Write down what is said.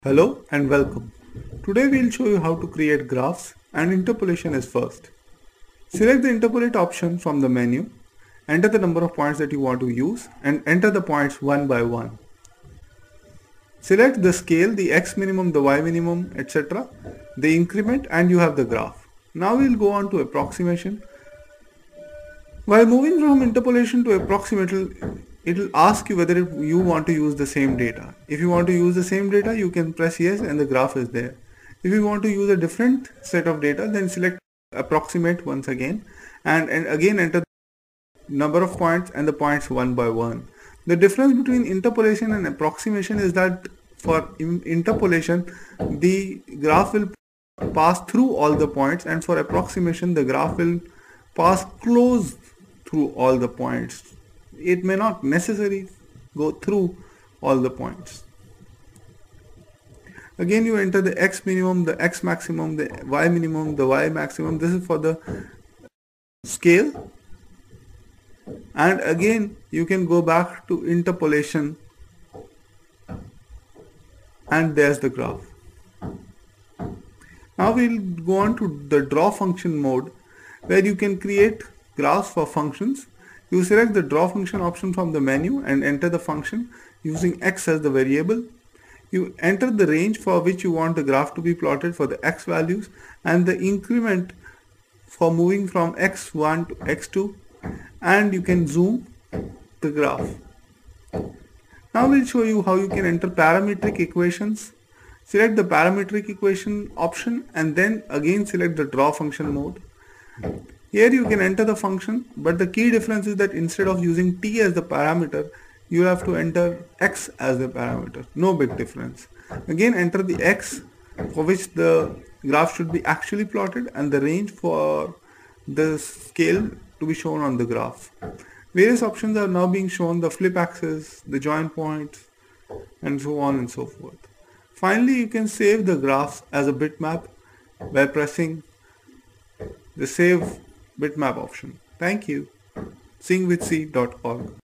Hello and welcome. Today we'll show you how to create graphs, and interpolation is first. Select the interpolate option from the menu, enter the number of points that you want to use and enter the points one by one. Select the scale, the x minimum, the y minimum, etc., the increment, and you have the graph. Now we'll go on to approximation. While moving from interpolation to approximation, it will ask you whether you want to use the same data. If you want to use the same data, you can press yes and the graph is there. If you want to use a different set of data, then select approximate once again and again enter the number of points and the points one by one. The difference between interpolation and approximation is that for interpolation, the graph will pass through all the points, and for approximation, the graph will pass close through all the points. It may not necessarily go through all the points. Again, you enter the x minimum, the x maximum, the y minimum, the y maximum. This is for the scale. And again, you can go back to interpolation and there's the graph. Now we'll go on to the draw function mode, where you can create graphs for functions. You select the draw function option from the menu and enter the function using x as the variable. You enter the range for which you want the graph to be plotted for the x values and the increment for moving from x1 to x2, and you can zoom the graph. Now we'll show you how you can enter parametric equations. Select the parametric equation option and then again select the draw function mode. Here you can enter the function, but the key difference is that instead of using t as the parameter, you have to enter x as the parameter. No big difference. Again, enter the x for which the graph should be actually plotted and the range for the scale to be shown on the graph. Various options are now being shown: the flip axis, the join points, and so on and so forth. Finally, you can save the graphs as a bitmap by pressing the save bitmap option. Thank you. Singwithc.org